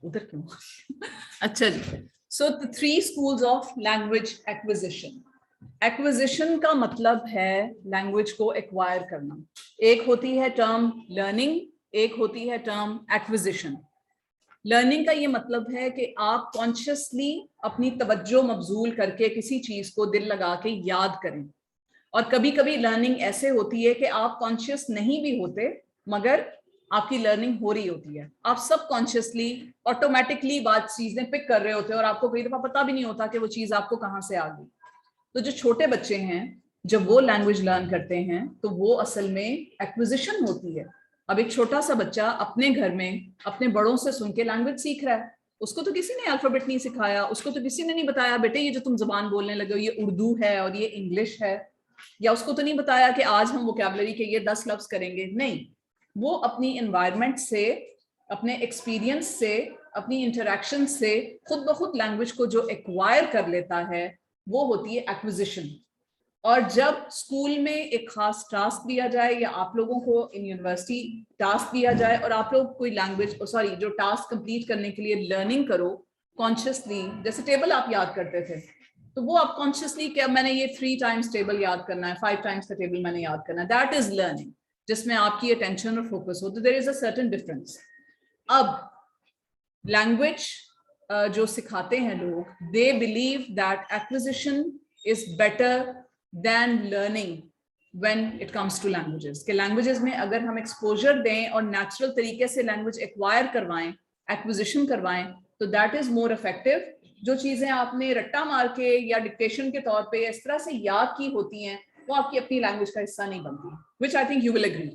उधर क्यों? अच्छा जी, so the 3 schools of language acquisition. Acquisition का मतलब है लैंग्वेज को एक्वायर करना. एक होती है टर्म लर्निंग, एक होती है टर्म एक्विजिशन. लर्निंग का ये मतलब है कि आप कॉन्शियसली अपनी तवज्जो मबजूल करके किसी चीज को दिल लगा के याद करें. और कभी कभी लर्निंग ऐसे होती है कि आप कॉन्शियस नहीं भी होते मगर आपकी लर्निंग हो रही होती है. आप सब कॉन्शियसली ऑटोमेटिकली बात चीजें पिक कर रहे होते हैं और आपको कई दफा पता भी नहीं होता कि वो चीज आपको कहाँ से आ गई. तो जो छोटे बच्चे हैं जब वो लैंग्वेज लर्न करते हैं तो वो असल में एक्विजिशन होती है. अब एक छोटा सा बच्चा अपने घर में अपने बड़ों से सुन के लैंग्वेज सीख रहा है. उसको तो किसी ने अल्फाबेट नहीं सिखाया, उसको तो किसी ने नहीं बताया बेटे ये जो तुम जुबान बोलने लगे हो ये उर्दू है और ये इंग्लिश है, या उसको तो नहीं बताया कि आज हम वोकैबुलरी के ये 10 लफ्ज करेंगे. नहीं, वो अपनी एनवायरनमेंट से, अपने एक्सपीरियंस से, अपनी इंटरेक्शन से खुद ब खुद लैंग्वेज को जो एक्वायर कर लेता है वो होती है एक्विजिशन. और जब स्कूल में एक खास टास्क दिया जाए या आप लोगों को इन यूनिवर्सिटी टास्क दिया जाए और आप लोग कोई लैंग्वेज जो टास्क कंप्लीट करने के लिए लर्निंग करो कॉन्शियसली, जैसे टेबल आप याद करते थे तो वो आप कॉन्शियसली क्या मैंने ये 3 टाइम्स टेबल याद करना है, 5 टाइम्स का टेबल मैंने याद करना है, दैट इज लर्निंग जिसमें आपकी अटेंशन और फोकस हो. तो there is a certain difference. अब लैंग्वेज जो सिखाते हैं लोग, they believe that acquisition is better than learning when it comes to languages. के लैंग्वेजेस में अगर हम एक्सपोजर दें और नेचुरल तरीके से लैंग्वेज एक्वायर करवाएं, एक्विजिशन करवाएं, तो दैट इज मोर इफेक्टिव. जो चीजें आपने रट्टा मार के या डिक्टेशन के तौर पे इस तरह से याद की होती हैं वो आपकी अपनी लैंग्वेज का हिस्सा नहीं बनती. Which I think you will agree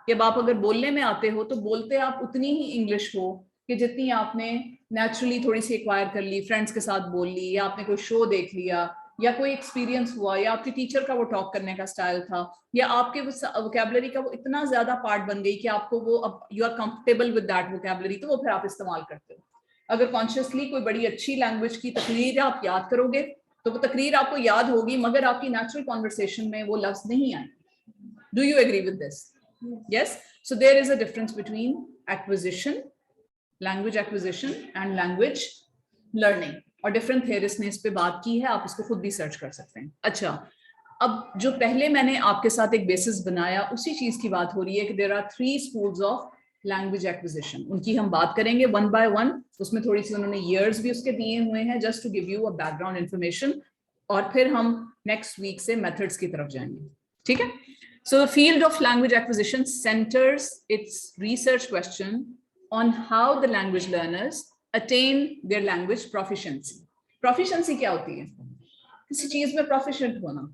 कि आप अगर बोलने में आते हो तो बोलते आप उतनी ही इंग्लिश हो कि जितनी आपने नेचुरली थोड़ी सी एक्वायर कर ली, फ्रेंड्स के साथ बोल ली, या आपने कोई शो देख लिया, या कोई एक्सपीरियंस हुआ, या आपके टीचर का वो टॉक करने का स्टाइल था, या आपके वोकैबुलरी का वो इतना ज्यादा पार्ट बन गई कि आपको वो अब you are comfortable with that vocabulary, तो वो फिर आप इस्तेमाल करते हो. अगर कॉन्शियसली कोई बड़ी अच्छी लैंग्वेज की तकरीर आप याद करोगे तो वो तकरीर आपको याद होगी मगर आपकी नेचुरल कॉन्वर्सेशन में वो लफ्ज नहीं आए. Do you agree with this? Yes, so there is a difference between acquisition, language acquisition and language learning. और डिफरेंट थेरिस्ट ने इस पे बात की है, आप इसको खुद भी सर्च कर सकते हैं. अच्छा, अब जो पहले मैंने आपके साथ एक बेसिस बनाया उसी चीज की बात हो रही है कि there are 3 schools of language acquisition. उनकी हम बात करेंगे वन बाय वन. उसमें थोड़ी सी उन्होंने ईयर्स भी उसके दिए हुए हैं just to give you a background information, और फिर हम नेक्स्ट वीक से मेथड्स की तरफ जाएंगे. ठीक है? So the field of language acquisition centers its research question on how the language learners attain their language proficiency. Proficiency क्या होती है? किसी चीज में proficient होना,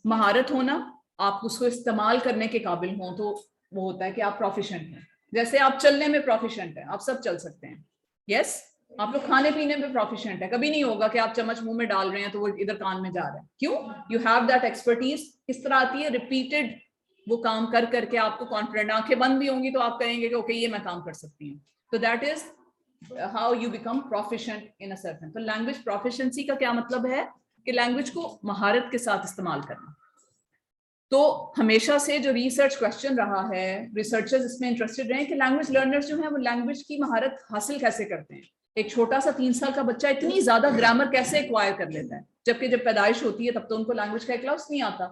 महारत होना, आप उसको इस्तेमाल करने के काबिल हो तो वो होता है कि आप proficient हैं. जैसे आप चलने में proficient हैं, आप सब चल सकते हैं. Yes? आप लोग खाने पीने में प्रोफिशिएंट है. कभी नहीं होगा कि आप चम्मच मुंह में डाल रहे हैं तो वो इधर कान में जा रहा है. क्यों? You have that expertise. किस तरह आती है? रिपीटेड वो काम कर करके आपको कॉन्फिडेंट, आंखें बंद भी होंगी तो आप कहेंगे कि ओके ये मैं काम कर सकती हूँ. तो that is how you become proficient in a certain. तो लैंग्वेज प्रोफिशिएंसी का क्या मतलब है? कि लैंग्वेज को महारत के साथ इस्तेमाल करना. तो हमेशा से जो रिसर्च क्वेश्चन रहा है, रिसर्चर्स इसमें इंटरेस्टेड रहे कि लैंग्वेज लर्नर्स जो है वो लैंग्वेज की महारत हासिल कैसे करते हैं. एक छोटा सा 3 साल का बच्चा इतनी ज्यादा ग्रामर कैसे एक्वायर कर लेता है, जबकि जब पैदाइश होती है तब तो उनको लैंग्वेज का एक लफ्ज नहीं आता.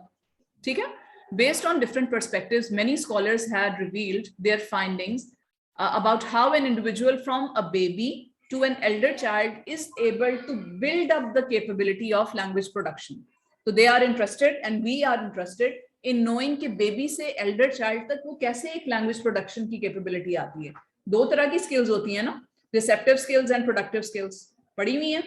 ठीक है? Based on different perspectives, many scholars had revealed their findings about how an individual from a baby to an elder child is able to build up the capability of language production. So they are interested and we are interested in knowing कि baby से Elder child तक वो कैसे एक language production की capability आती है. 2 तरह की स्किल्स होती है ना, receptive skills and productive skills. पढ़ी हुई है?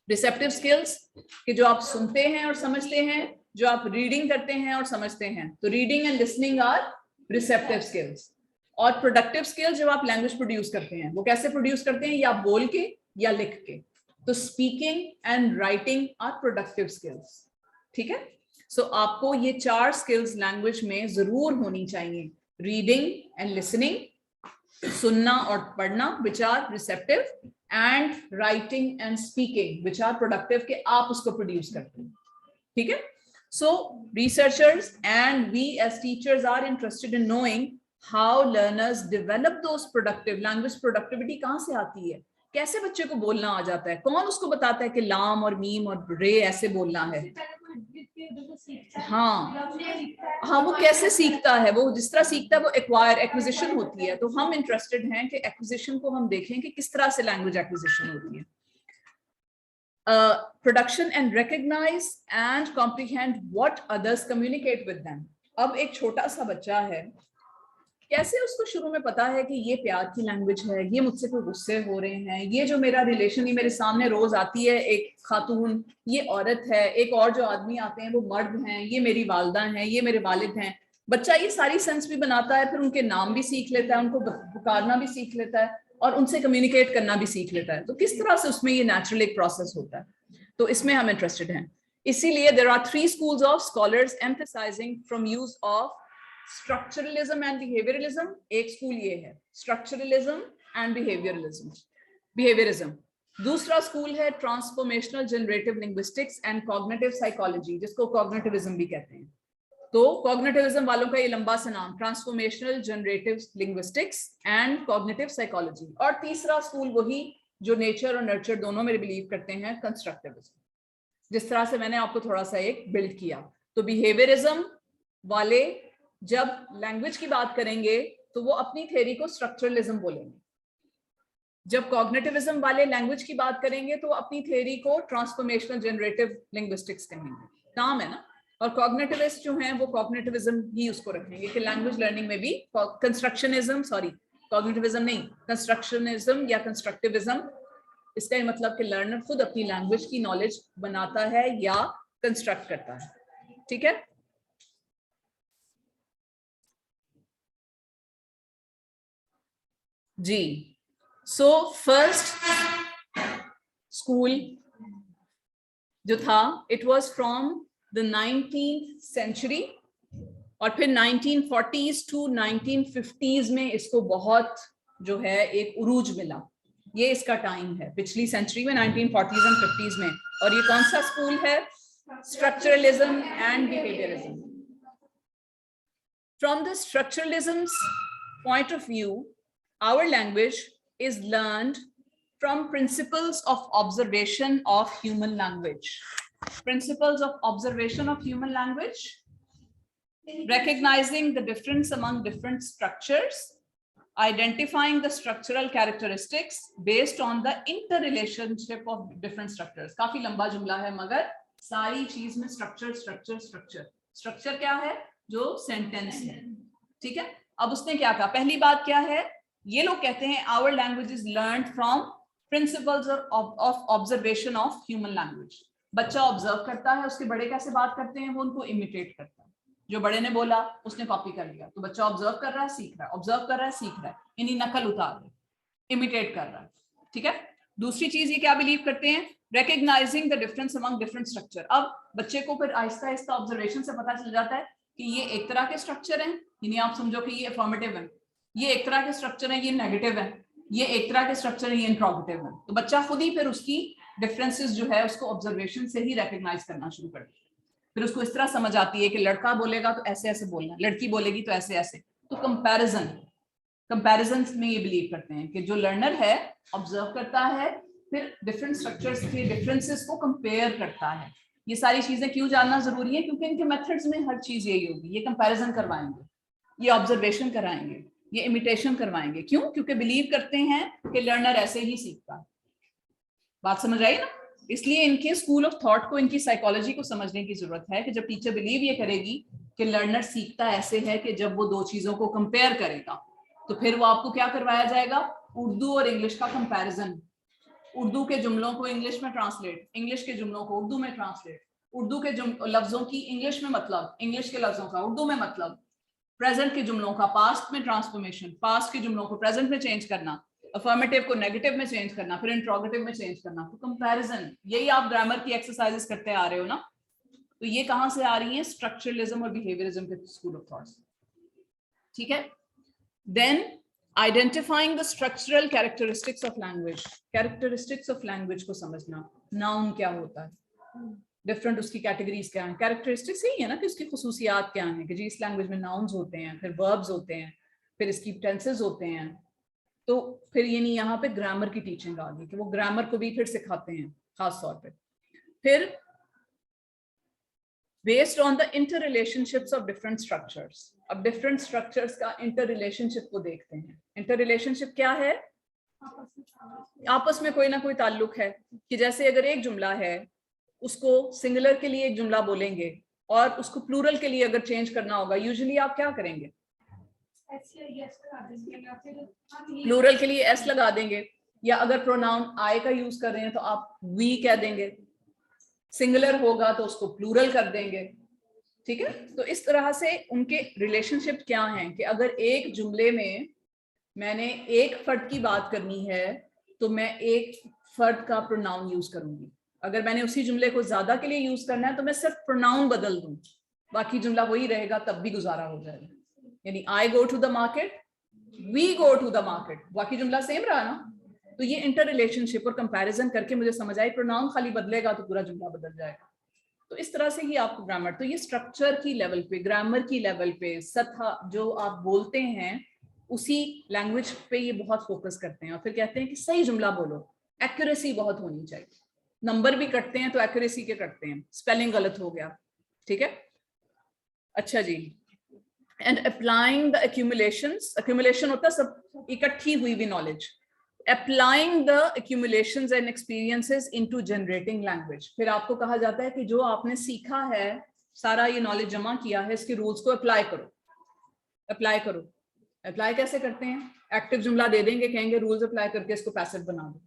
रिसेप्टिव स्किल्स कि जो आप सुनते हैं और समझते हैं, जो आप रीडिंग करते हैं और समझते हैं, तो reading and listening are receptive skills. और प्रोडक्टिव स्किल्स जब आप लैंग्वेज प्रोड्यूस करते हैं, वो कैसे प्रोड्यूस करते हैं? या बोल के या लिख के. तो speaking and writing are productive skills. ठीक है? सो आपको ये 4 स्किल्स लैंग्वेज में जरूर होनी चाहिए. रीडिंग एंड लिसनिंग, सुनना और पढ़ना which are receptive, and writing and speaking which are productive के आप उसको प्रोड्यूस करते हैं. ठीक है? So researchers and we as teachers are interested in knowing how learners develop those productive language productivity कहाँ से आती है, कैसे बच्चे को बोलना आ जाता है, कौन उसको बताता है कि लाम और मीम और रे ऐसे बोलना है। हाँ हाँ, वो कैसे सीखता है, वो जिस तरह सीखता है वो एक्विजिशन होती है। तो हम इंटरेस्टेड हैं कि एक्विजिशन को हम देखें कि किस तरह से लैंग्वेज एक्विजिशन होती है। Production and recognize and comprehend what others communicate with them. अब एक छोटा सा बच्चा है, कैसे उसको शुरू में पता है कि ये प्यार की लैंग्वेज है, ये मुझसे कोई गुस्से हो रहे हैं, ये जो मेरा रिलेशन, ये मेरे सामने रोज आती है एक खातून, ये औरत है, एक और जो आदमी आते हैं वो मर्द हैं, ये मेरी वालदा हैं, ये मेरे वालिद हैं। बच्चा ये सारी सेंस भी बनाता है, फिर उनके नाम भी सीख लेता है, उनको पुकारना भी सीख लेता है और उनसे कम्युनिकेट करना भी सीख लेता है। तो किस तरह से उसमें ये नेचुरल एक प्रोसेस होता है, तो इसमें हम इंटरेस्टेड हैं। इसीलिए there are 3 schools of scholars emphasizing from use of structuralism and behaviouralism. एक स्कूल ये है स्ट्रक्चरलिज्म एंड बिहेवियरिज्म। दूसरा स्कूल है transformational generative linguistics and cognitive psychology, जिसको कॉग्निटिविज्म भी कहते हैं। तो कॉग्निटिविज्म वालों का ये लंबा सा नाम transformational generative linguistics and cognitive psychology. और तीसरा स्कूल वही जो नेचर और नर्चर दोनों में बिलीव करते हैं, कंस्ट्रक्टिविज्म, जिस तरह से मैंने आपको थोड़ा सा एक बिल्ड किया। तो बिहेवियरिज्म वाले जब लैंग्वेज की बात करेंगे तो वो अपनी थ्योरी को स्ट्रक्चरलिज्म बोलेंगे, जब कॉग्निटिविज्म वाले लैंग्वेज की बात करेंगे तो अपनी थ्योरी को ट्रांसफॉर्मेशनल जनरेटिव लिंग्विस्टिक्स कहेंगे, नाम है ना। और कॉग्निटिविस्ट जो हैं वो कॉग्निटिविज्म ही उसको रखेंगे कि लैंग्वेज लर्निंग में भी कॉग्निटिविज्म नहीं, कंस्ट्रक्शनिज्म या कंस्ट्रक्टिविज्म। इसका मतलब कि लर्नर खुद अपनी लैंग्वेज की नॉलेज बनाता है या कंस्ट्रक्ट करता है। ठीक है, जी। सो फर्स्ट स्कूल जो था it was from the 19th century और फिर 1940s टू 1950s में इसको बहुत जो है एक उरूज मिला। ये इसका टाइम है पिछली सेंचुरी में 1940s एंड 50s में। और ये कौन सा स्कूल है? Structuralism and behaviourism. From the structuralism's point of view, our language is learned from principles of observation of human language. Principles of observation of human language, recognizing the difference among different structures, identifying the structural characteristics based on the interrelationship of different structures. काफी लंबा जुमला है मगर सारी चीज में structure structure structure. Structure क्या है? जो सेंटेंस है। ठीक है, अब उसने क्या कहा? पहली बात क्या है? ये लोग कहते हैं our language is learn from principles of observation of human language. बच्चा ऑब्जर्व करता है, उसके बड़े कैसे बात करते हैं वो उनको इमिटेट करता है। जो बड़े ने बोला उसने कॉपी कर लिया, तो बच्चा ऑब्जर्व कर रहा है, सीख रहा है, ऑब्जर्व कर रहा है, सीख रहा है, इन्हीं नकल उतार रहा है, इमिटेट कर रहा है। ठीक है, दूसरी चीज ये क्या बिलीव करते हैं? recognizing the difference among different structure। अब बच्चे को फिर आहिस्ता आहिस्ता ऑब्जर्वेशन से पता चल जाता है कि ये एक तरह के स्ट्रक्चर हैं, यानी आप समझो कि ये अफर्मेटिव है, ये एक तरह के स्ट्रक्चर है, ये नेगेटिव है, ये एक तरह के स्ट्रक्चर है, ये इंट्रोगेटिव है। तो बच्चा खुद ही फिर उसकी डिफरेंसेस जो है उसको ऑब्जर्वेशन से ही रिकॉग्नाइज करना शुरू कर देता है। फिर उसको इस तरह समझ आती है कि लड़का बोलेगा तो ऐसे ऐसे बोलना, लड़की बोलेगी तो ऐसे ऐसे। तो कंपैरिजन में ये बिलीव करते हैं कि जो लर्नर है ऑब्जर्व करता है, फिर डिफरेंट स्ट्रक्चर्स के डिफरेंसेस को कंपेयर करता है। ये सारी चीजें क्यों जानना जरूरी है? क्योंकि इनके मेथड्स में हर चीज यही होगी। ये कंपैरिजन करवाएंगे, ये ऑब्जर्वेशन कराएंगे, ये इमिटेशन करवाएंगे। क्यों? क्योंकि बिलीव करते हैं कि लर्नर ऐसे ही सीखता है। बात समझ आई ना? इसलिए इनके स्कूल ऑफ थॉट को, इनकी साइकोलॉजी को समझने की जरूरत है कि जब टीचर बिलीव ये करेगी कि लर्नर सीखता ऐसे है कि जब वो दो चीजों को कंपेयर करेगा, तो फिर वो आपको क्या करवाया जाएगा? उर्दू और इंग्लिश का कंपैरिजन। उर्दू के जुमलों को इंग्लिश में ट्रांसलेट, इंग्लिश के जुमलों को उर्दू में ट्रांसलेट, उर्दू के लफ्जों की इंग्लिश में मतलब, इंग्लिश के लफ्जों का उर्दू में मतलब, प्रेजेंट के जुमलों का पास्ट में ट्रांसफॉर्मेशन, पास्ट के जुमलों को प्रेजेंट में चेंज करना, अफर्मेटिव को नेगेटिव में चेंज करना, फिर इंट्रोगेटिव में चेंज करना। तो कंपैरिजन, यही आप ग्रामर की एक्सरसाइजेस करते आ रहे हो ना। तो ये कहां से आ रही है? स्ट्रक्चरलिज्म और बिहेवियरिज्म के स्कूल ऑफ थॉट्स। ठीक है, then identifying the structural characteristics of language. Characteristics of language को समझना, नाउन क्या होता है, डिफरेंट उसकी कैटेगरीज क्या हैं। कैरेक्टरिस्टिक्स यही है ना कि उसकी खुसूसियात क्या हैं, कि जी इस लैंग्वेज में नाउन्स होते हैं, फिर वर्ब्स होते हैं, फिर इसकी टेंसेस होते हैं, तो फिर यानी यहाँ पे ग्रामर की टीचिंग आ गई कि वो ग्रामर को भी फिर सिखाते हैं खास तौर पे। फिर based on the inter relationships of different structures, अब डिफरेंट स्ट्रक्चर्स का इंटर रिलेशनशिप को देखते हैं। इंटर रिलेशनशिप क्या है? आपस में कोई ना कोई ताल्लुक है, कि जैसे अगर एक जुमला है उसको सिंगुलर के लिए एक जुमला बोलेंगे और उसको प्लूरल के लिए अगर चेंज करना होगा, यूजुअली आप क्या करेंगे? प्लूरल के लिए एस लगा देंगे, या अगर प्रोनाउन आई का यूज कर रहे हैं तो आप वी कह देंगे, सिंगुलर होगा तो उसको प्लूरल कर देंगे। ठीक है, तो इस तरह से उनके रिलेशनशिप क्या हैं कि अगर एक जुमले में मैंने एक फर्द की बात करनी है तो मैं एक फर्द का प्रोनाउन यूज करूंगी। अगर मैंने उसी जुमले को ज्यादा के लिए यूज करना है तो मैं सिर्फ प्रोनाउन बदल दूं, बाकी जुमला वही रहेगा, तब भी गुजारा हो जाएगा। यानी I go to the market, we go to the market, बाकी जुमला सेम रहा ना। तो ये इंटर रिलेशनशिप और कंपैरिजन करके मुझे समझ आई, प्रोनाउन खाली बदलेगा तो पूरा जुमला बदल जाएगा। तो इस तरह से ही आपको ग्रामर, तो ये स्ट्रक्चर की लेवल पे, ग्रामर की लेवल पे, सतह जो आप बोलते हैं उसी लैंग्वेज पे ये बहुत फोकस करते हैं। और फिर कहते हैं कि सही जुमला बोलो, एक्यूरेसी बहुत होनी चाहिए। नंबर भी कटते हैं तो एक्यूरेसी के कटते हैं, स्पेलिंग गलत हो गया। ठीक है, अच्छा जी। And applying the accumulations, accumulation होता है सब इकट्ठी हुई भी knowledge, applying the accumulations and experiences into generating language. फिर आपको कहा जाता है कि जो आपने सीखा है, सारा ये नॉलेज जमा किया है, इसके रूल्स को अप्लाई करो। अप्लाई करो, अप्लाई कैसे करते हैं? एक्टिव जुमला दे देंगे, कहेंगे रूल्स अप्लाई करके इसको पैसिव बना दो।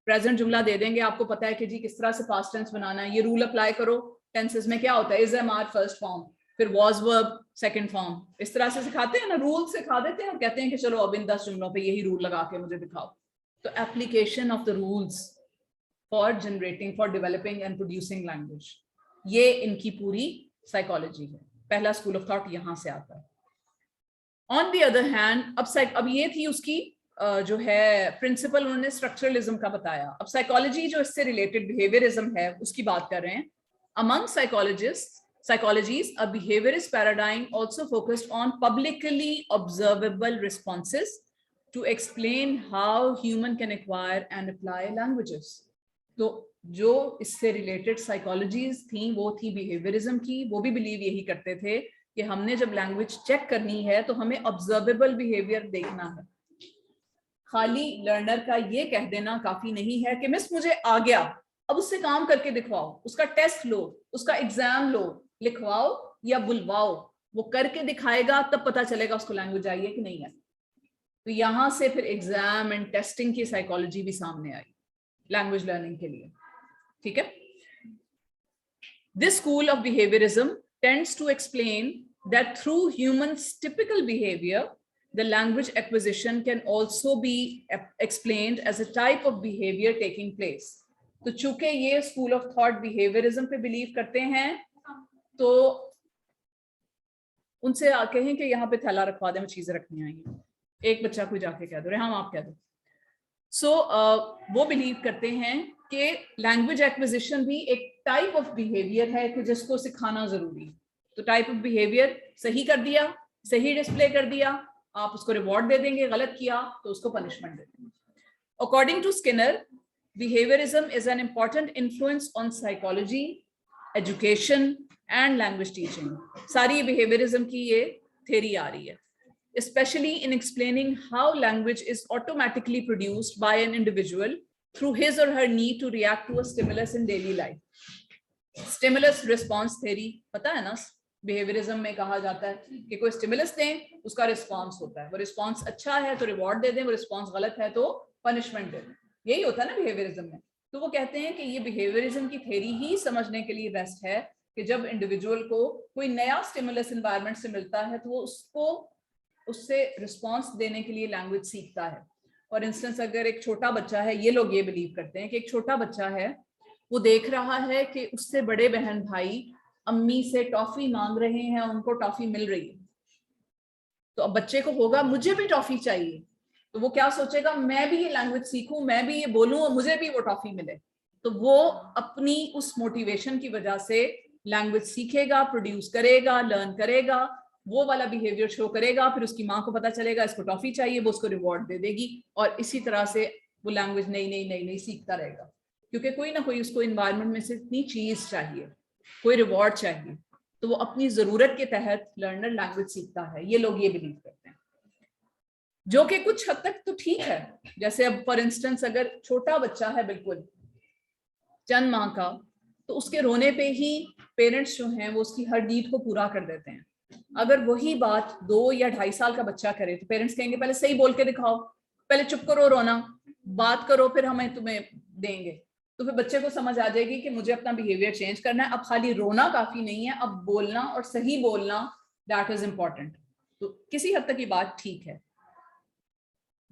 प्रेजेंट जुमला दे देंगे, आपको पता है कि जी किस तरह से पास्ट टेंस बनाना है, ये रूल अप्लाई करो। टेंसेस में क्या होता है? Is, am, are first form, फिर वाज वर्ब सेकंड फॉर्म, इस तरह से सिखाते हैं ना, रूल सिखा देते हैं और कहते हैं कि चलो अब इन 10 जुमलों पे यही रूल लगा के मुझे दिखाओ। तो application of the rules for generating, for developing and producing language, ये इनकी पूरी साइकोलॉजी है। पहला स्कूल ऑफ थॉट यहां से आता है। ऑन द अदर हैंड, अब ये थी उसकी जो है प्रिंसिपल, उन्होंने स्ट्रक्चरलिज्म का बताया। अब साइकोलॉजी जो इससे रिलेटेड बिहेवियरिज्म है उसकी बात कर रहे हैं। Among psychologies, a behaviorist paradigm also focused on publicly observable responses to explain how human can acquire and apply languages. तो जो इससे रिलेटेड साइकोलॉजीज थी वो थी बिहेवियरिज्म की। वो भी बिलीव यही करते थे कि हमने जब लैंग्वेज चेक करनी है तो हमें ऑब्जर्वेबल बिहेवियर देखना है। खाली लर्नर का ये कह देना काफी नहीं है कि मिस मुझे आ गया, अब उससे काम करके दिखवाओ, उसका टेस्ट लो, उसका एग्जाम लो, लिखवाओ या बुलवाओ, वो करके दिखाएगा तब पता चलेगा उसको लैंग्वेज आई है कि नहीं है। तो यहां से फिर एग्जाम एंड टेस्टिंग की साइकोलॉजी भी सामने आई लैंग्वेज लर्निंग के लिए। ठीक है, this school of behaviourism tends to explain that through humans typical behavior, the language acquisition can also be explained as a type of behavior taking place. तो चूंकि ये स्कूल ऑफ थॉट बिहेवियरिज्म पे believe करते हैं तो उनसे कहें कि यहाँ पे थैला रखवा दें, वो चीजें रखनी आएंगी। एक बच्चा कोई जाके कह दो, रेहाम आप कह दो। सो वो बिलीव करते हैं कि लैंग्वेज एक्विजिशन भी एक टाइप ऑफ बिहेवियर है कि जिसको सिखाना जरूरी है। तो टाइप ऑफ बिहेवियर सही कर दिया, सही डिस्प्ले कर दिया, आप उसको रिवॉर्ड दे देंगे, गलत किया तो उसको पनिशमेंट दे देंगे। According to Skinner, behaviourism is an important influence on psychology, education and language teaching. सारी बिहेवियरिज्म की ये थ्योरी आ रही है, especially in explaining how language is automatically produced by an individual through his or her need to react to a stimulus in daily life. Stimulus response theory पता है ना, behaviourism में कहा जाता है कि कोई स्टिमुलस दें, उसका रिस्पॉन्स होता है, वो रिस्पॉन्स अच्छा है तो रिवॉर्ड दे दें, वो रिस्पॉन्स गलत है तो पनिशमेंट दे दें। यही होता है ना बिहेवियरिज्म में। तो वो कहते हैं कि ये बिहेवियरिज्म की थ्योरी ही समझने के लिए बेस्ट है कि जब इंडिविजुअल को कोई नया स्टिमुलस एनवायरनमेंट से मिलता है तो वो उससे रिस्पॉन्स देने के लिए लैंग्वेज सीखता है। फॉर इंस्टेंस, अगर एक छोटा बच्चा है, ये लोग ये बिलीव करते हैं कि एक छोटा बच्चा है, वो देख रहा है कि उससे बड़े बहन भाई अम्मी से टॉफी मांग रहे हैं, उनको टॉफी मिल रही है, तो अब बच्चे को होगा मुझे भी टॉफी चाहिए, तो वो क्या सोचेगा, मैं भी ये लैंग्वेज सीखूं, मैं भी ये बोलूं और मुझे भी वो टॉफी मिले। तो वो अपनी उस मोटिवेशन की वजह से लैंग्वेज सीखेगा, प्रोड्यूस करेगा, लर्न करेगा, वो वाला बिहेवियर शो करेगा, फिर उसकी माँ को पता चलेगा इसको टॉफी चाहिए, वो उसको रिवॉर्ड दे देगी, और इसी तरह से वो लैंग्वेज नई सीखता रहेगा, क्योंकि कोई ना कोई उसको इन्वायरमेंट में से इतनी चीज चाहिए, कोई रिवॉर्ड चाहिए, तो वो अपनी जरूरत के तहत लर्नर लैंग्वेज सीखता है। ये लोग ये बिलीव करते हैं, जो कि कुछ हद तक तो ठीक है। जैसे अब फॉर इंस्टेंस अगर छोटा बच्चा है बिल्कुल चंद माह का, तो उसके रोने पे ही पेरेंट्स जो हैं वो उसकी हर नीड को पूरा कर देते हैं। अगर वही बात 2 या 2.5 साल का बच्चा करे तो पेरेंट्स कहेंगे पहले सही बोल के दिखाओ, पहले चुप करो रोना, बात करो, फिर हमें तुम्हें देंगे। तो फिर बच्चे को समझ आ जाएगी कि मुझे अपना बिहेवियर चेंज करना है, अब खाली रोना काफी नहीं है, अब बोलना और सही बोलना दैट इज इंपॉर्टेंट। तो किसी हद तक ये बात ठीक है।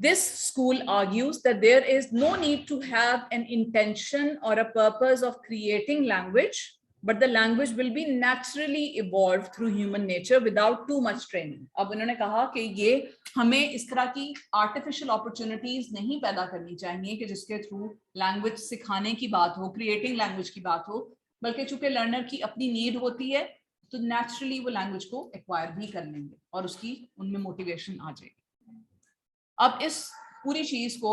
This school argues that there is no need to have an intention or a purpose of creating language, but the language will be naturally evolved through human nature without too much training. अब उन्होंने कहा कि ये हमें इस तरह की artificial opportunities नहीं पैदा करनी चाहिए कि जिसके थ्रू लैंग्वेज सिखाने की बात हो, क्रिएटिंग लैंग्वेज की बात हो, बल्कि चूंकि लर्नर की अपनी नीड होती है तो नेचुरली वो लैंग्वेज को एक्वायर भी कर लेंगे और उसकी उनमें मोटिवेशन आ जाएगी। अब इस पूरी चीज को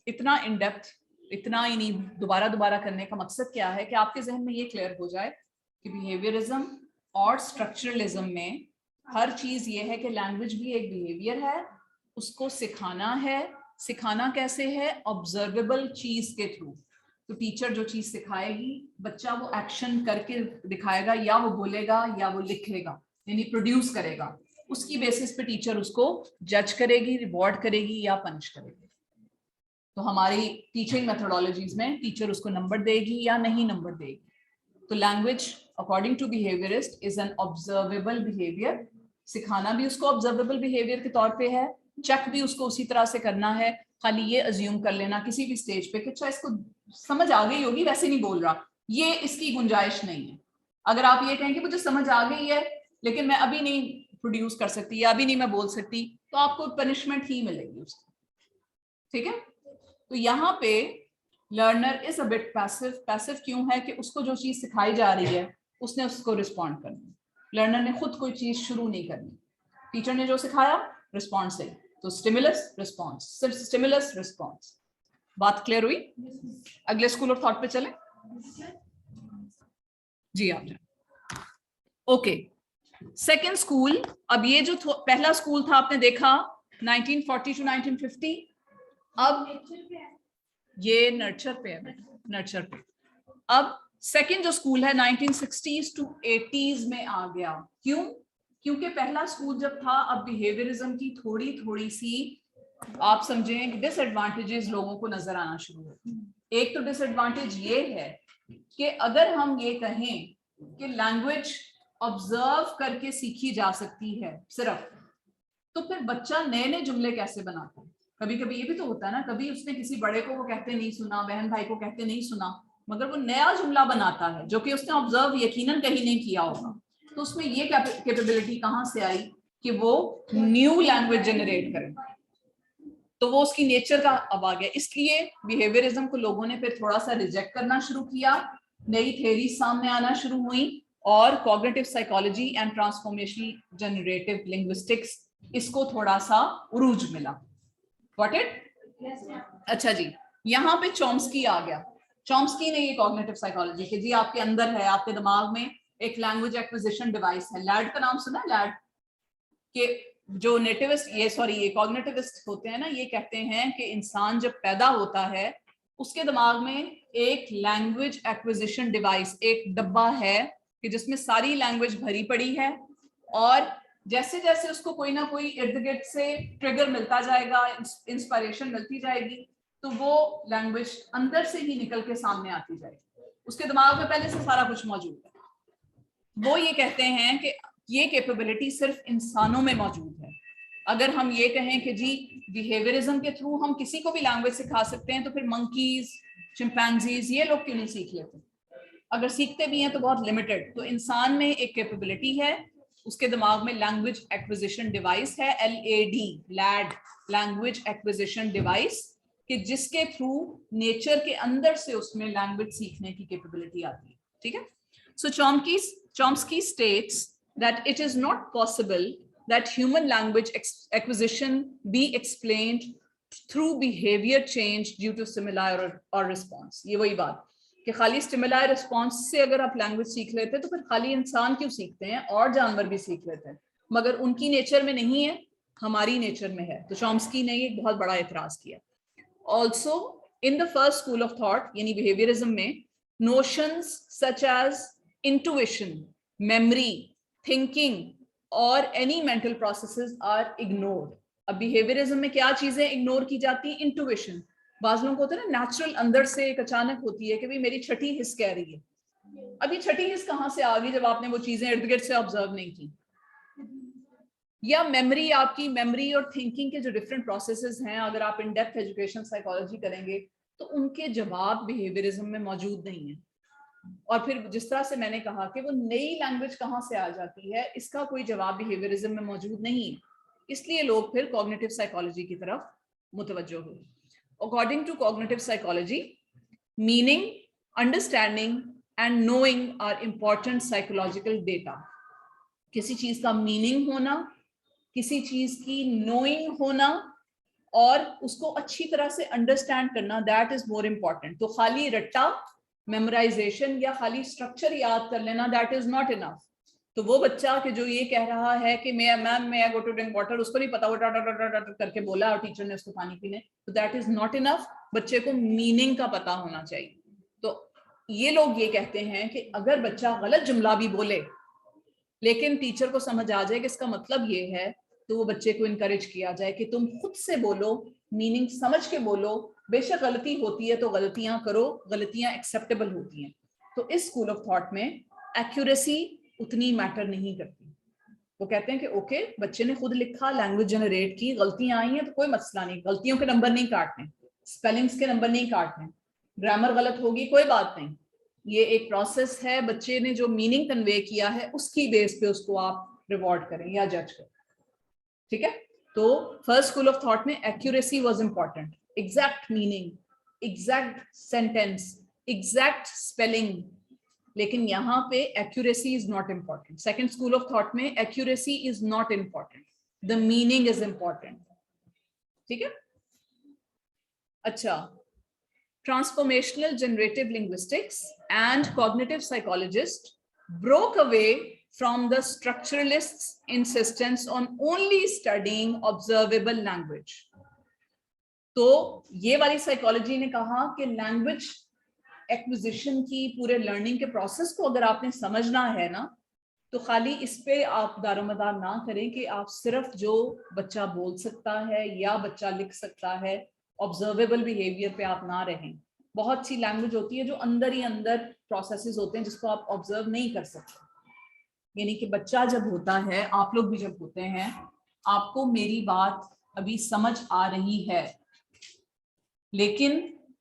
इतना इन डेप्थ, इतना ही नहीं दोबारा करने का मकसद क्या है कि आपके जहन में ये क्लियर हो जाए कि बिहेवियरिज्म और स्ट्रक्चरलिज्म में हर चीज ये है कि लैंग्वेज भी एक बिहेवियर है, उसको सिखाना है। सिखाना कैसे है? ऑब्जर्वेबल चीज के थ्रू। तो टीचर जो चीज सिखाएगी, बच्चा वो एक्शन करके दिखाएगा, या वो बोलेगा या वो लिखेगा, यानी प्रोड्यूस करेगा। उसकी बेसिस पे टीचर उसको जज करेगी, रिवॉर्ड करेगी या पनिश करेगी। तो हमारी टीचिंग मेथोडोलॉजीज में टीचर उसको नंबर देगी या नहीं नंबर देगी। तो language according to behaviourist is an observable behaviour. सिखाना भी उसको ऑब्जर्वेबल बिहेवियर के तौर पे है, चेक भी उसको उसी तरह से करना है। खाली ये अज्यूम कर लेना किसी भी स्टेज पे कि अच्छा इसको समझ आ गई होगी वैसे नहीं बोल रहा, ये इसकी गुंजाइश नहीं है। अगर आप ये कहें कि मुझे समझ आ गई है लेकिन मैं अभी नहीं प्रोड्यूस कर सकती या अभी नहीं मैं बोल सकती, तो आपको पनिशमेंट ही मिलेगी उसकी। ठीक है? तो यहाँ पे learner is a bit passive. Passive क्यों है? कि उसको जो चीज सिखाई जा रही है उसने उसको रिस्पॉन्ड करना। लर्नर ने खुद कोई चीज शुरू नहीं करनी, टीचर ने जो सिखाया रिस्पॉन्स है। तो स्टिमुलस रिस्पॉन्स, सिर्फ स्टिमुलस रिस्पॉन्स। बात क्लियर हुई? अगले स्कूल ऑफ थॉट पे चले जी आप जाए। Okay, second school. अब ये जो पहला स्कूल था आपने देखा 1940 टू 1950, अब ये नर्चर पे है, नर्चर पे। अब सेकेंड जो स्कूल है 1960s टू 80s में आ गया। क्यों? क्योंकि पहला स्कूल जब था, अब बिहेवियरिज्म की थोड़ी सी आप समझें डिसएडवांटेजेस लोगों को नजर आना शुरू हुए। एक तो डिसएडवांटेज ये है कि अगर हम ये कहें कि लैंग्वेज ऑब्जर्व करके सीखी जा सकती है सिर्फ, तो फिर बच्चा नए नए जुमले कैसे बनाता है? कभी कभी ये भी तो होता है ना, कभी उसने किसी बड़े को वो कहते नहीं सुना, बहन भाई को कहते नहीं सुना, मगर वो नया जुमला बनाता है जो कि उसने ऑब्जर्व यकीनन कहीं नहीं किया होगा। तो उसमें ये कैपेबिलिटी कहाँ से आई कि वो न्यू लैंग्वेज जनरेट करे? तो वो उसकी नेचर का अब आ गया। इसलिए बिहेवियरिज्म को लोगों ने फिर थोड़ा सा रिजेक्ट करना शुरू किया, नई थ्योरी सामने आना शुरू हुई, और cognitive psychology and transformational generative linguistics इसको थोड़ा सा उरूज मिला। Got it? अच्छा जी, यहाँ पे चॉम्स्की आ गया। चॉम्स्की ने ये कॉग्निटिव साइकोलॉजी के जी आपके अंदर है, आपके दिमाग में एक लैंग्वेज एक्विजिशन डिवाइस है। लैड का नाम सुना? लैड के जो नेटिविस्ट, ये कॉग्निटिविस्ट होते हैं ना, ये कहते हैं कि इंसान जब पैदा होता है उसके दिमाग में एक लैंग्वेज एक्विजिशन डिवाइस, एक डब्बा है कि जिसमें सारी लैंग्वेज भरी पड़ी है, और जैसे जैसे उसको कोई ना कोई इर्द गिर्द से ट्रिगर मिलता जाएगा, इंस्पिरेशन मिलती जाएगी, तो वो लैंग्वेज अंदर से ही निकल के सामने आती जाएगी। उसके दिमाग में पहले से सारा कुछ मौजूद है। वो ये कहते हैं कि ये कैपेबिलिटी सिर्फ इंसानों में मौजूद है। अगर हम ये कहें कि जी बिहेवियरिज्म के थ्रू हम किसी को भी लैंग्वेज सिखा सकते हैं, तो फिर मंकीज, चिंपैंजीज, ये लोग क्यों नहीं सीख लेते? अगर सीखते भी हैं तो बहुत लिमिटेड। तो इंसान में एक कैपेबिलिटी है, उसके दिमाग में लैंग्वेज एक्विजिशन डिवाइस है, लैड, लैंग्वेज एक्विजिशन डिवाइस, कि जिसके थ्रू नेचर के अंदर से उसमें लैंग्वेज सीखने की कैपेबिलिटी आती है। ठीक है? सो Chomsky states that it is not possible that human language acquisition be explained through behavior change due to stimuli or response. ये वही बात कि खाली stimuli response से अगर आप language सीख लेते हैं तो फिर खाली इंसान क्यों सीखते हैं, और जानवर भी सीख लेते हैं, मगर उनकी नेचर में नहीं है, हमारी नेचर में है. तो चॉम्स्की ने एक बहुत बड़ा एतराज किया. Also in the first school of thought यानी behaviorism में notions such as intuition, memory, thinking or any mental processes are ignored. अब बिहेवियरिज्म में क्या चीजें इग्नोर की जाती हैं? इंटुइशन. बाज लोगों को होता है ना नेचुरल, अंदर से एक अचानक होती है कि भाई मेरी छठी हिस्स कह रही है. अभी छठी हिस्स कहाँ से आ गई जब आपने वो चीजें इर्द गिर्द से ऑब्जर्व नहीं की? या मेमोरी, आपकी मेमोरी और थिंकिंग के जो डिफरेंट प्रोसेसेस हैं, अगर आप इन डेप्थ एजुकेशन साइकोलॉजी करेंगे तो उनके जवाब बिहेवियरिज्म में मौजूद नहीं है. और फिर जिस तरह से मैंने कहा कि वो नई लैंग्वेज कहाँ से आ जाती है, इसका कोई जवाब बिहेवियरिज्म में मौजूद नहीं है. इसलिए लोग फिर कॉग्निटिव साइकोलॉजी की तरफ मुतवज्जो हुए. According to cognitive psychology, meaning, understanding and knowing are important psychological data. किसी चीज का मीनिंग होना, किसी चीज की नोइंग होना और उसको अच्छी तरह से अंडरस्टैंड करना, दैट इज मोर इम्पॉर्टेंट. तो खाली रट्टा मेमोराइजेशन या खाली स्ट्रक्चर याद कर लेना, दैट इज नॉट इनफ. तो वो बच्चा कि जो ये कह रहा है कि मैम मैं गो टू ड्रिंक वाटर, उसको नहीं पता वो टा टा टा टा टा करके बोला और टीचर ने उसको पानी पीने, तो दैट इज नॉट इनफ. बच्चे को मीनिंग का पता होना चाहिए. तो ये लोग ये कहते हैं कि अगर बच्चा गलत जुमला भी बोले लेकिन टीचर को समझ आ जाए कि इसका मतलब ये है, तो वो बच्चे को इनकरेज किया जाए कि तुम खुद से बोलो, मीनिंग समझ के बोलो. बेशक गलती होती है तो गलतियां करो, गलतियां एक्सेप्टेबल होती हैं. तो इस स्कूल ऑफ थॉट में एक्यूरेसी उतनी मैटर नहीं करती. वो कहते हैं कि ओके, बच्चे ने खुद लिखा, लैंग्वेज जनरेट की, गलतियां आई हैं तो कोई मसला नहीं, गलतियों के नंबर नहीं काटने, स्पेलिंग्स के नंबर नहीं काटने, ग्रामर गलत होगी कोई बात नहीं. ये एक प्रोसेस है, बच्चे ने जो मीनिंग कन्वे किया है उसकी बेस पे उसको आप रिवॉर्ड करें या जज करें. ठीक है. तो फर्स्ट स्कूल ऑफ थॉट में accuracy was important, exact meaning, exact sentence, exact spelling. लेकिन यहाँ पे accuracy is not important. Second school of thought में accuracy is not important, the meaning is important. ठीक है. अच्छा, transformational generative linguistics and cognitive psychologists broke away from the structuralists' insistence on only studying observable language. तो ये वाली psychology ने कहा कि लैंग्वेज एक्विजिशन की पूरे लर्निंग के प्रोसेस को अगर आपने समझना है ना, तो खाली इस पे आप दारोमदार ना करें कि आप सिर्फ जो बच्चा बोल सकता है या बच्चा लिख सकता है, ऑब्जर्वेबल बिहेवियर पे आप ना रहें. बहुत सी लैंग्वेज होती है जो अंदर ही अंदर प्रोसेसेस होते हैं जिसको आप ऑब्जर्व नहीं कर सकते. यानी कि बच्चा जब होता है, आप लोग भी जब होते हैं, आपको मेरी बात अभी समझ आ रही है, लेकिन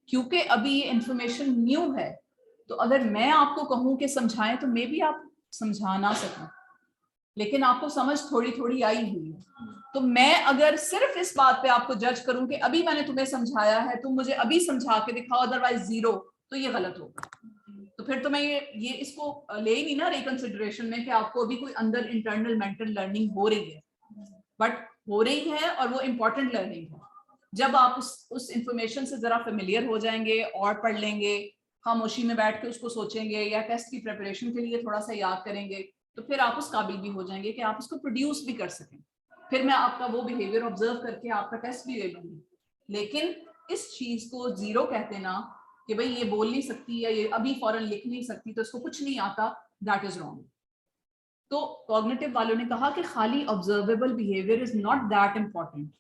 क्योंकि अभी ये इंफॉर्मेशन न्यू है, तो अगर मैं आपको कहूं कि समझाएं तो मे भी आप समझा ना सकूं, लेकिन आपको समझ थोड़ी थोड़ी आई हुई है. तो मैं अगर सिर्फ इस बात पे आपको जज करूं कि अभी मैंने तुम्हें समझाया है, तुम मुझे अभी समझा के दिखाओ अदरवाइज जीरो, तो ये गलत होगा. तो फिर तो मैं ये इसको ले ही नहीं ना रिकंसिडरेशन में कि आपको अभी कोई अंदर इंटरनल मेंटल लर्निंग हो रही है, बट हो रही है और वो इम्पोर्टेंट लर्निंग है. जब आप उस इंफॉर्मेशन से जरा फेमिलियर हो जाएंगे और पढ़ लेंगे, खामोशी में बैठ के उसको सोचेंगे या टेस्ट की प्रिपरेशन के लिए थोड़ा सा याद करेंगे, तो फिर आप उस काबिल भी हो जाएंगे कि आप उसको प्रोड्यूस भी कर सकें. फिर मैं आपका वो बिहेवियर ऑब्जर्व करके आपका टेस्ट भी ले लूंगी. लेकिन इस चीज को जीरो कहते ना कि भाई ये बोल नहीं सकती या ये अभी फौरन लिख नहीं सकती तो इसको कुछ नहीं आता, दैट इज रॉन्ग. तो कॉग्निटिव वालों ने कहा कि खाली observable behaviour is not that important.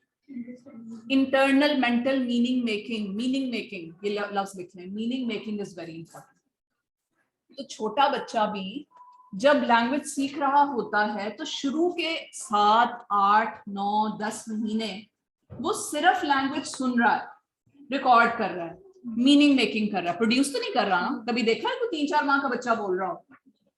Internal mental meaning making, ये लफ्ज लिख लें, meaning making is very important. तो छोटा बच्चा भी जब लैंग्वेज सीख रहा होता है तो शुरू के 7, 8, 9, 10 महीने वो सिर्फ लैंग्वेज सुन रहा है, रिकॉर्ड कर रहा है, मीनिंग मेकिंग कर रहा है, प्रोड्यूस तो नहीं कर रहा ना. कभी देखा है कोई 3-4 माह का बच्चा बोल रहा हो?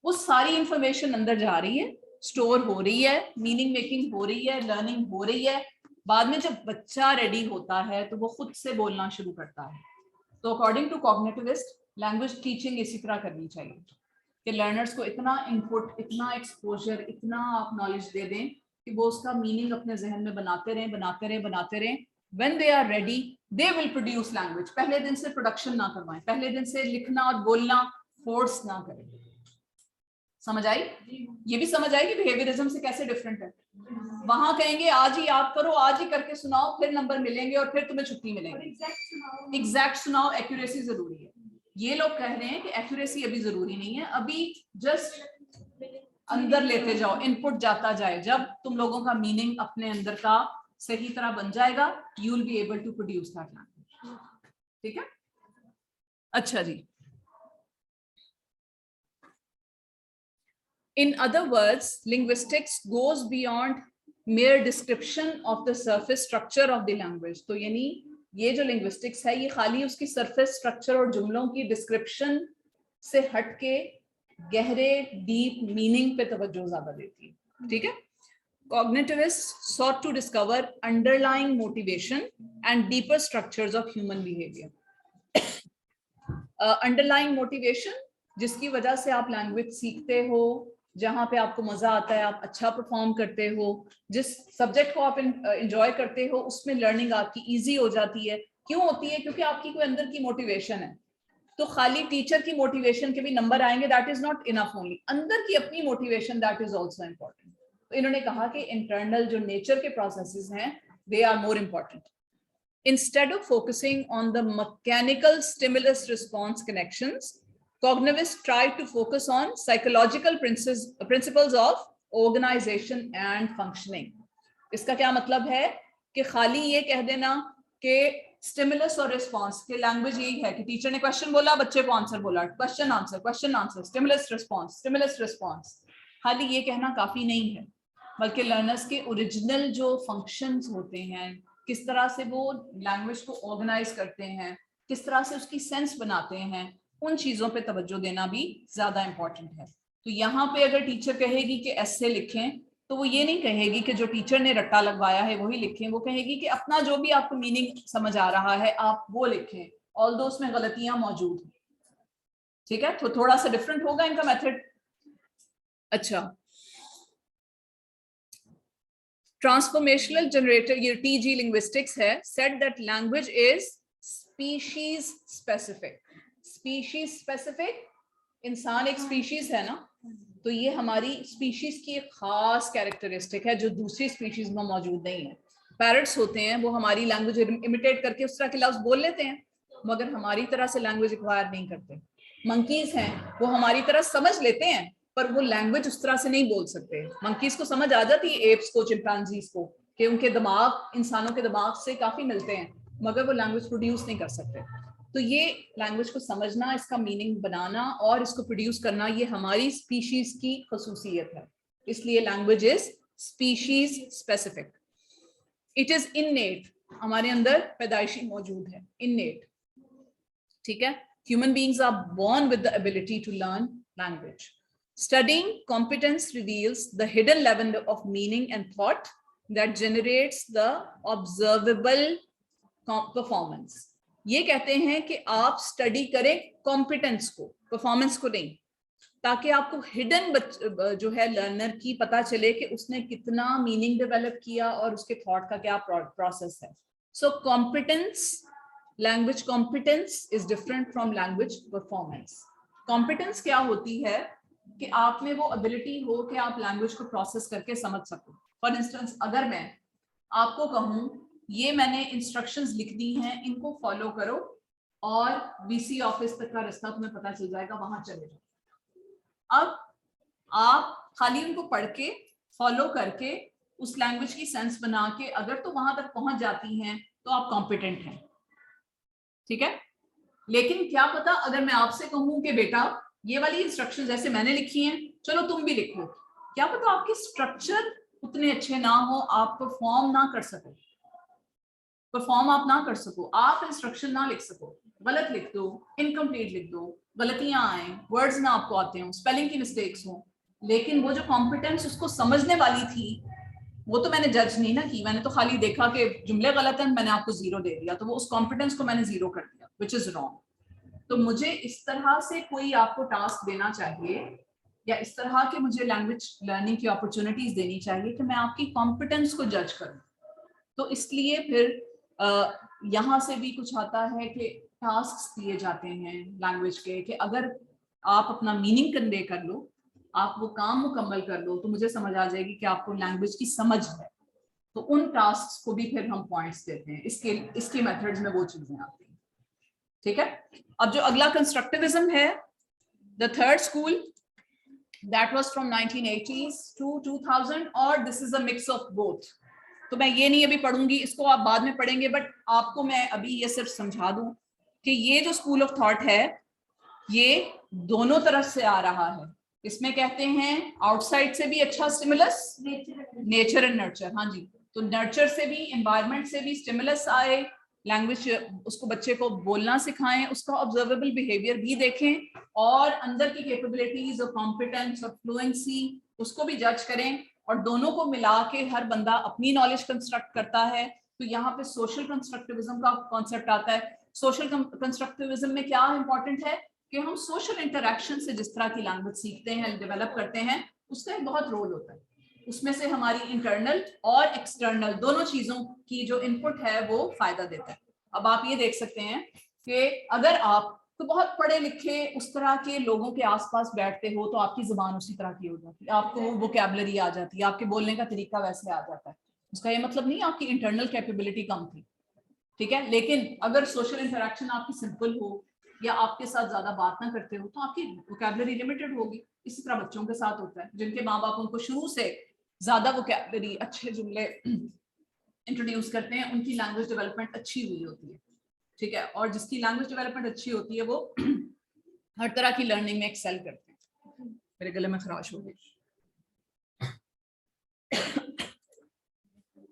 वो सारी इंफॉर्मेशन अंदर जा रही है, स्टोर हो रही है, मीनिंग मेकिंग हो रही है, लर्निंग हो रही है. बाद में जब बच्चा रेडी होता है तो वो खुद से बोलना शुरू करता है. तो according to cognitivist, language teaching इसी तरह करनी चाहिए. कि लर्नर्स को इतना इनपुट, इतना एक्सपोजर, इतना आप नॉलेज दे दें कि वो उसका मीनिंग अपने जहन में बनाते रहें. When they are ready, they will produce language. पहले दिन से प्रोडक्शन ना करवाएं, पहले दिन से लिखना और बोलना फोर्स ना करें. समझ आई? ये भी समझ आई कि बिहेवियरिज्म से कैसे डिफरेंट है. वहां कहेंगे आज ही आप करो, आज ही करके सुनाओ, फिर नंबर मिलेंगे और फिर तुम्हें छुट्टी मिलेगी. एग्जैक्ट सुनाओ, एक्यूरेसी जरूरी है. ये लोग कह रहे हैं कि एक्यूरेसी अभी जरूरी नहीं है, अभी जस्ट अंदर लेते जाओ, इनपुट जाता जाए. जब तुम लोगों का मीनिंग अपने अंदर का सही तरह बन जाएगा, you will be able to produce that language. ठीक है? अच्छा जी. In other words, linguistics goes beyond mere description of the surface structure of the language. तो यानी ये जो linguistics है, ये खाली उसकी surface structure और जुमलों की description से हटके गहरे deep meaning पे तवज्जो ज़्यादा देती है. ठीक है? Cognitivists sought to discover underlying motivation and deeper structures of human behavior. Underlying motivation, जिसकी वजह से आप language सीखते हो, जहां पे आपको मजा आता है, आप अच्छा परफॉर्म करते हो, जिस सब्जेक्ट को आप एंजॉय करते हो, उसमें लर्निंग आपकी इजी हो जाती है. क्यों होती है? क्योंकि आपकी कोई अंदर की मोटिवेशन है. तो खाली टीचर की मोटिवेशन के भी नंबर आएंगे, that is not enough. Only अंदर की अपनी motivation, that is also important. तो इन्होंने कहा कि इंटरनल जो नेचर के प्रोसेसेस हैं, they are more important. Instead of focusing on the mechanical stimulus response connections, cognitivists try to focus on psychological principles of organization and functioning. इसका क्या मतलब है कि खाली ये कह देना कि स्टिमुलस और रिस्पॉन्स के लैंग्वेज यही है कि टीचर ने क्वेश्चन बोला, बच्चे को आंसर बोला, क्वेश्चन आंसर, स्टिमुलस रिस्पॉन्स, खाली ये कहना काफी नहीं है. बल्कि लर्नर्स के ओरिजिनल जो फंक्शंस होते हैं, किस तरह से वो लैंग्वेज को ऑर्गेनाइज करते हैं, किस तरह से उसकी सेंस बनाते हैं, उन चीजों पे तवज्जो देना भी ज्यादा इंपॉर्टेंट है. तो यहाँ पे अगर टीचर कहेगी कि ऐसे लिखें, तो वो ये नहीं कहेगी कि जो टीचर ने रट्टा लगवाया है वही लिखें. वो कहेगी कि अपना जो भी आपको मीनिंग समझ आ रहा है आप वो लिखें, ऑल्दो उसमें गलतियां मौजूद हैं. ठीक है? तो थोड़ा सा डिफरेंट होगा इनका मेथड. अच्छा, ट्रांसफॉर्मेशनल जनरेटर, ये टीजी लिंग्विस्टिक्स है, said that language is species specific. Species specific, इंसान एक स्पीशीज है ना, तो ये हमारी स्पीशीज की एक खास कैरेक्टरिस्टिक है जो दूसरी स्पीशीज में मौजूद नहीं है. पैरट्स होते हैं, वो हमारी लैंग्वेज इमिटेट करके उस तरह के लफ्ज बोल लेते हैं, मगर हमारी तरह से लैंग्वेज एक्वायर नहीं करते. मंकीज हैं, वो हमारी तरह समझ लेते हैं, पर वो लैंग्वेज उस तरह से नहीं बोल सकते. मंकीज को समझ आ जाती है, एप्स को, चिंपैंजीज को, कि उनके दिमाग इंसानों के दिमाग से काफी मिलते हैं, मगर वो लैंग्वेज प्रोड्यूस नहीं कर सकते. तो ये लैंग्वेज को समझना, इसका मीनिंग बनाना और इसको प्रोड्यूस करना, ये हमारी स्पीशीज की खसूसियत है. इसलिए language is species specific. It is innate, हमारे अंदर पैदाइशी मौजूद है, इननेट. ठीक है? Human beings are born with the ability to learn language. Studying competence reveals the hidden level of meaning and thought that generates the observable performance. ये कहते हैं कि आप स्टडी करें कॉम्पिटेंस को, परफॉर्मेंस को नहीं, ताकि आपको हिडन जो है लर्नर की पता चले कि उसने कितना मीनिंग डेवलप किया और उसके थॉट का क्या प्रोसेस है. So competence, language competence is different from language performance. Competence क्या होती है कि आप में वो एबिलिटी हो कि आप लैंग्वेज को प्रोसेस करके समझ सको. फॉर इंस्टेंस, अगर मैं आपको कहूं ये मैंने इंस्ट्रक्शंस लिख दी हैं, इनको फॉलो करो और वीसी ऑफिस तक का रास्ता तुम्हें पता चल जाएगा, वहां चले जाओ. अब आप खाली उनको पढ़ के फॉलो करके उस लैंग्वेज की सेंस बना के अगर तो वहां तक पहुंच जाती हैं तो आप कॉम्पिटेंट हैं. ठीक है? लेकिन क्या पता अगर मैं आपसे कहूं कि बेटा ये वाली इंस्ट्रक्शन जैसे मैंने लिखी हैं, चलो तुम भी लिखो, क्या पता आपके स्ट्रक्चर उतने अच्छे ना हो, आप परफॉर्म ना कर सको, आप इंस्ट्रक्शन ना लिख सको, गलत लिख दो, इनकम्प्लीट लिख दो, गलतियां आए, वर्ड्स ना आपको आते हो, स्पेलिंग की मिस्टेक्स हो. लेकिन वो जो कॉम्पिटेंस उसको समझने वाली थी, वो तो मैंने जज नहीं ना की, मैंने तो खाली देखा कि जुमले गलत हैं, मैंने आपको 0 दे दिया, तो वो उस कॉम्पिटेंस को मैंने 0 कर दिया, विच इज रॉन्ग. तो मुझे इस तरह से कोई आपको टास्क देना चाहिए या इस तरह के मुझे लैंग्वेज लर्निंग की अपॉर्चुनिटीज देनी चाहिए कि मैं आपकी कॉम्पिटेंस को जज करूं। तो इसलिए फिर यहाँ से भी कुछ आता है कि टास्क दिए जाते हैं लैंग्वेज के कि अगर आप अपना मीनिंग कन्वे कर लो, आप वो काम मुकम्मल कर लो, तो मुझे समझ आ जाएगी कि आपको लैंग्वेज की समझ है। तो उन टास्क को भी फिर हम पॉइंट्स देते हैं। इसके मेथड्स में वो चीजें आती हैं। ठीक है। अब जो अगला कंस्ट्रक्टिविज्म है, the third school, that was from 1980s to 2000 और this is a mix of both। तो मैं ये नहीं अभी पढ़ूंगी, इसको आप बाद में पढ़ेंगे, बट आपको मैं अभी ये सिर्फ समझा दूं कि ये जो स्कूल ऑफ थॉट है ये दोनों तरफ से आ रहा है। इसमें कहते हैं आउटसाइड से भी अच्छा स्टिमुलस, नेचर एंड नर्चर। हाँ जी, तो नर्चर से भी, एनवायरनमेंट से भी स्टिमुलस आए, लैंग्वेज उसको बच्चे को बोलना सिखाएं, उसका ऑब्जर्वेबल बिहेवियर भी देखें और अंदर की कैपेबिलिटीज और कॉम्पिटेंस और फ्लुएंसी उसको भी जज करें, और दोनों को मिला के हर बंदा अपनी नॉलेज कंस्ट्रक्ट करता है। तो यहाँ पे सोशल कंस्ट्रक्टिविज्म का कॉन्सेप्ट आता है। सोशल कंस्ट्रक्टिविज्म में क्या इंपॉर्टेंट है कि हम सोशल इंटरेक्शन से जिस तरह की लैंग्वेज सीखते हैं, डेवलप करते हैं, उसका एक बहुत रोल होता है। उसमें से हमारी इंटरनल और एक्सटर्नल दोनों चीजों की जो इनपुट है वो फायदा देता है। अब आप ये देख सकते हैं कि अगर आप तो बहुत पढ़े लिखे उस तरह के लोगों के आसपास बैठते हो तो आपकी जुबान उसी तरह की हो जाती है, आपको वोकैबुलरी आ जाती है, आपके बोलने का तरीका वैसे आ जाता है। उसका ये मतलब नहीं आपकी इंटरनल कैपेबिलिटी कम थी, ठीक है। लेकिन अगर सोशल इंटरेक्शन आपकी सिंपल हो या आपके साथ ज्यादा बात ना करते हो तो आपकी वोकैबुलरी लिमिटेड होगी। इसी तरह बच्चों के साथ होता है, जिनके माँ बाप उनको शुरू से ज्यादा वोकैबुलरी, अच्छे जुमले इंट्रोड्यूस करते हैं, उनकी लैंग्वेज डेवलपमेंट अच्छी हुई होती है, ठीक है। और जिसकी लैंग्वेज डेवलपमेंट अच्छी होती है वो हर तरह की लर्निंग में एक्सेल करते हैं। मेरे गले में खराश हो गई।